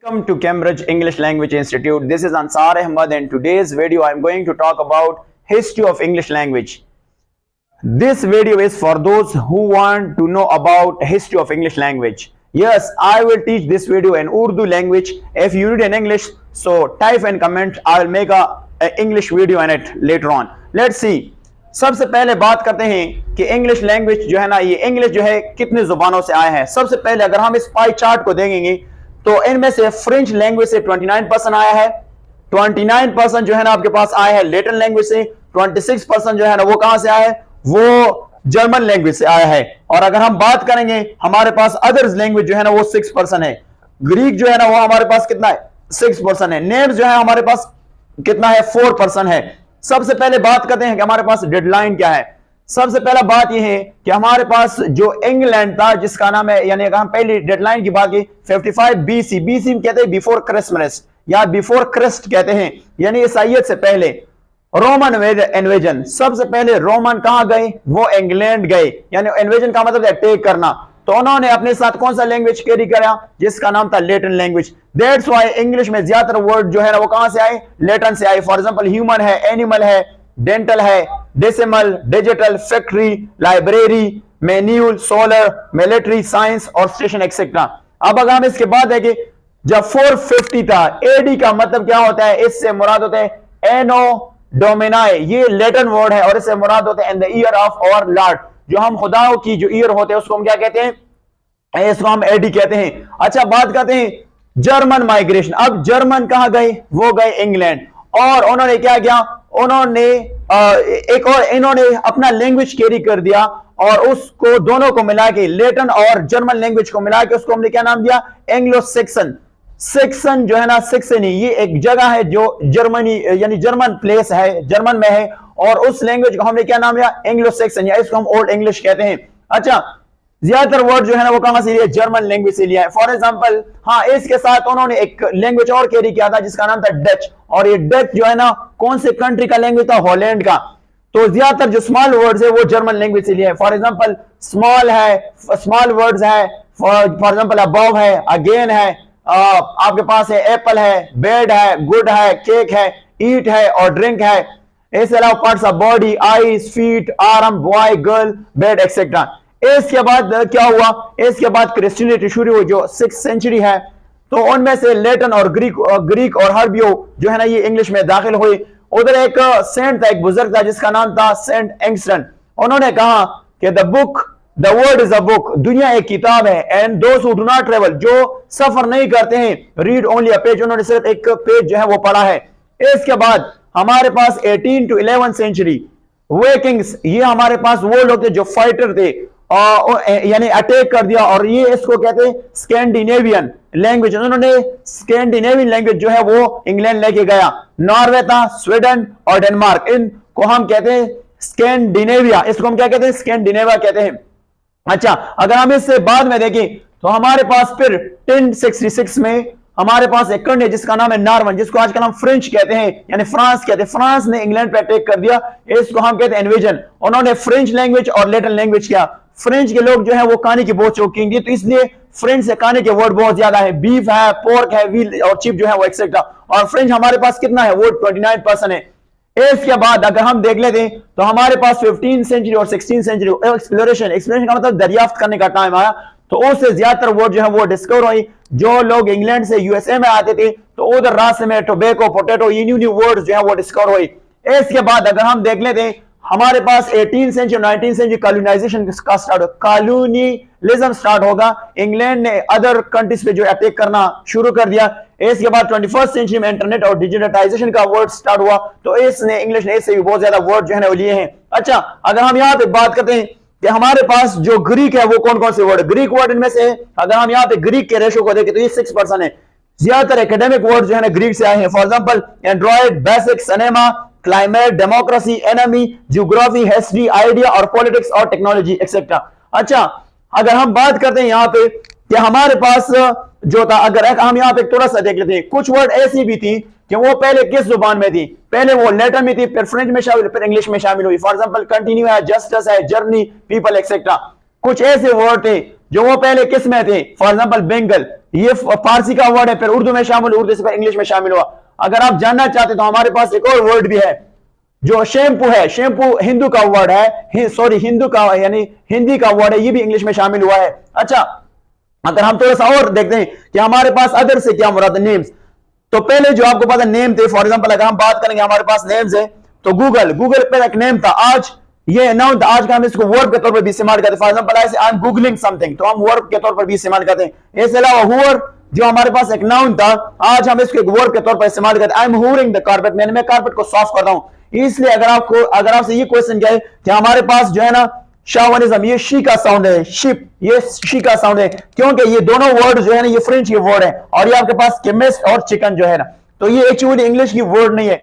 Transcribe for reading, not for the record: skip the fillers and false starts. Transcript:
Welcome to Cambridge English Language Institute. This is Ansar Ahmad, and today's video I am going to talk about history of English language. This video is for those who want to know about history of English language. Yes, I will teach this video in Urdu language. If you need an English, so type and comment. I will make a English video on it later on. Let's see. सबसे पहले बात करते हैं कि English language जो है ना, ये इंग्लिश जो है कितनी जुबानों से आया है। सबसे पहले अगर हम इस पाई चार्ट को देखेंगे तो इनमें से फ्रेंच लैंग्वेज से 29% आया है, 29% जो है ना आपके पास आया है लैटिन लैंग्वेज से, 26% जो है ना वो कहां से आया है, वो जर्मन लैंग्वेज से आया है। और अगर हम बात करेंगे हमारे पास अदर्स लैंग्वेज जो है ना वो 6% है। ग्रीक जो है ना वो हमारे पास कितना है, 6% है। नेम्स जो है हमारे पास कितना है, 4% है। सबसे पहले बात करते हैं कि हमारे पास डेडलाइन क्या है। सबसे पहला बात यह है कि हमारे पास जो इंग्लैंड था जिसका नाम है, यानी अगर हम पहली डेडलाइन की बात की 55 BC, BC कहते हैं बिफोर क्रिसमस या बिफोर क्रिस्ट कहते हैं, यानी ईसाईयत से पहले। रोमन इन्वेजन, सबसे पहले रोमन कहां गए, वो इंग्लैंड गए, यानी इन्वेजन का मतलब है टेक करना। तो उन्होंने अपने साथ कौन सा लैंग्वेज कैरी करा, जिसका नाम था Latin language. That's why English में ज्यादातर वर्ड जो है ना वो कहां से आए, लैटिन से आए। फॉर एग्जांपल ह्यूमन है, एनिमल है, डेंटल है, decimal, digital, factory, library, manual, solar, military, science और स्टेशन एक्सेट्रा। अब अगर हम इसके बाद देखें, जब 450 था एडी का मतलब क्या होता है, इससे मुराद होते हैं एनो डोमिनाई, ये लैटिन वर्ड है, और इससे मुराद होते हैं in the year of our lord, जो हम खुदाओं की जो ईयर होते हैं उसको हम क्या कहते हैं, इसको हम एडी कहते हैं। अच्छा, बात करते हैं जर्मन माइग्रेशन। अब जर्मन कहां गए, वो गए इंग्लैंड, और उन्होंने क्या किया, उन्होंने एक और इन्होंने अपना लैंग्वेज कैरी कर दिया, और उसको दोनों को मिला के लैटिन और जर्मन लैंग्वेज को मिला के उसको हमने क्या नाम दिया, एंग्लो सेक्सन। सेक्सन जो है ना, सेक्सनी, ये एक जगह है जो जर्मनी यानी जर्मन प्लेस है, जर्मन में है, और उस लैंग्वेज को हमने क्या नाम दिया, एंग्लो सेक्सन, या इसको हम ओल्ड इंग्लिश कहते हैं। अच्छा, ज्यादातर वर्ड जो है ना वो कहां से लिया, जर्मन लैंग्वेज से लिया है। फॉर एग्जांपल, हाँ, इसके साथ उन्होंने एक लैंग्वेज और कैरी किया था जिसका नाम था डच, और ये डच जो है ना कौन से कंट्री का लैंग्वेज था, हॉलैंड का। तो ज्यादातर जो स्मॉल वर्ड्स है वो जर्मन लैंग्वेज से लिया है। फॉर एग्जांपल स्मॉल है, स्मॉल वर्ड्स है, फॉर एग्जांपल अबव है, अगेन है, आपके पास है एप्पल है, बेड है, गुड है, केक है, ईट है और ड्रिंक है। इसके अलावा parts of body, eyes, feet, arm, boy, girl, bed etcetera. इसके बाद क्या हुआ, इसके बाद क्रिश्चियनिटी शुरू हुई जो 6th सेंचुरी है। तो उनमें से लैटिन और ग्रीक और हर्बियो जो है ना ये इंग्लिश में दाखिल हुई। उधर एक सेंट था, एक बुजुर्ग था जिसका नाम था सेंट एंगस्टन। उन्होंने कहा कि the world is a book, दुनिया एक किताब है, and those who do not travel, जो सफर नहीं करते हैं, रीड ओनली अ पेज, उन्होंने सिर्फ एक पेज जो है वो पढ़ा है। इसके बाद हमारे पास 18 to 11 सेंचुरी विकिंग्स, ये हमारे पास वो लोग थे जो फाइटर थे, यानी अटैक कर दिया, और ये इसको कहते हैं स्कैंडिनेवियन लैंग्वेज। उन्होंने स्कैंडिनेवियन लैंग्वेज जो है वो इंग्लैंड लेके गया। नॉर्वे था, स्वीडन और डेनमार्क, इनको हम कहते हैं स्कैंडिनेविया, इसको हम क्या कहते हैं, स्कैंडिनेविया कहते हैं। अच्छा, अगर हम इससे बाद में देखें तो हमारे पास फिर 1066 में हमारे पास एक कंट्री जिसका नाम है नॉर्मन, जिसको आजकल हम फ्रेंच कहते हैं, यानी फ्रांस कहते हैं। फ्रांस ने इंग्लैंड पे अटैक कर दिया, इसको हम कहते हैं इन्वेजन। उन्होंने फ्रेंच लैंग्वेज और लैटिन लैंग्वेज किया। फ्रेंच के लोग जो है वो खाने की बहुत शौकीन थी, तो इसलिए फ्रेंच से खाने के वर्ड बहुत ज्यादा है, बीफ है, पोर्क है, व्हील और चिप जो है वो एक्सेट्रा। और फ्रेंच हमारे पास कितना है, वो 29% है। इसके बाद अगर हम देख लेते हैं तो हमारे पास 15th सेंचुरी और 16th सेंचुरी एक्सप्लोरेशन का मतलब दरियाफ्त करने का टाइम आया, तो उससे ज्यादातर वर्ड जो है वो डिस्कवर हुई। जो लोग इंग्लैंड से यूएसए में आते थे तो उधर रास्ते में टोबैको, पोटैटो, ये न्यू वर्ड्स जो है वो डिस्कवर हुई। इसके बाद अगर हम देख लेते हैं हमारे पास 18th century 19th century colonisation का कॉलोनियलिज्म स्टार्ट होगा। इंग्लैंड ने अदर कंट्रीज पे जो अटैक करना शुरू कर दिया। इसके बाद 21st सेंचुरी में इंटरनेट और डिजिटाइजेशन का वर्ड स्टार्ट हुआ, तो इसने इंग्लिश ने इससे भी बहुत ज्यादा वर्ड जो है वो लिए हैं। अच्छा, अगर हम यहाँ पे बात करते हैं कि हमारे पास जो ग्रीक है वो कौन कौन से वर्ड, ग्रीक वर्ड इनमें से अगर हम यहाँ पे ग्रीक के रेशो को देखें तो ये 6% है। ज्यादातर एकेडमिक वर्ड जो है ना ग्रीक से आए हैं। For example android, basic, cinema, climate, democracy, enemy, geography, history, idea और पॉलिटिक्स और टेक्नोलॉजी एक्सेट्रा। अच्छा, अगर हम बात करते हैं यहाँ पे कि हमारे पास जो था, अगर हम यहाँ पे थोड़ा सा देख लेते हैं, कुछ वर्ड ऐसी भी थी कि वो पहले किस जुबान में थी, पहले वो लैटिन में थी, फिर फ्रेंच में शामिल, फिर इंग्लिश में शामिल हुई। फॉर एग्जांपल कंटिन्यू है, जस्टिस है, जर्नी, पीपल एक्सेट्रा। कुछ ऐसे वर्ड थे जो वो पहले किस में थे, फॉर एग्जाम्पल बेंगल, ये फारसी का वर्ड है, फिर उर्दू में शामिल, उर्दू से फिर इंग्लिश में शामिल हुआ। अगर आप जानना चाहते तो हमारे पास एक और वर्ड भी है जो शैम्पू है, शैम्पू हिंदू का वर्ड है, सॉरी हिंदू का यानी हिंदी का वर्ड है, ये भी इंग्लिश में शामिल हुआ है। अच्छा, अगर हम थोड़ा सा और देखते हैं कि हमारे पास अदर से क्या मुराद है, नेम्स, तो पहले जो आपको पता नेम थे, फॉर एग्जांपल अगर हम बात करेंगे हमारे पास नेम्स है तो गूगल, गूगल पे एक नेम था, आज ये नाउन था, आज का हम इसको वर्ब के तौर पर भी इस्तेमाल करते हैं। फॉर एग्जांपल ऐसे आई एम गूगलिंग समथिंग, तो हम वर्ब के तौर पर भी इस्तेमाल करते हैं। इसके अलावा हुअर जो हमारे पास एक नाउन था, आज हम इसको एक वर्ब के तौर पर इस्तेमाल करते हैं। आई एम हूरिंग द कारपेट, मैं कारपेट को साफ करता हूं। इसलिए अगर आपसे ये क्वेश्चन किया है कि हमारे पास जो है ना शावनिज्म, ये शी का साउंड है, शिप, ये शी का साउंड है, क्योंकि ये दोनों वर्ड जो है ना ये फ्रेंच के वर्ड है, और ये आपके पास केमिस्ट और चिकन जो है ना, तो ये एक्चुअली इंग्लिश की वर्ड नहीं है।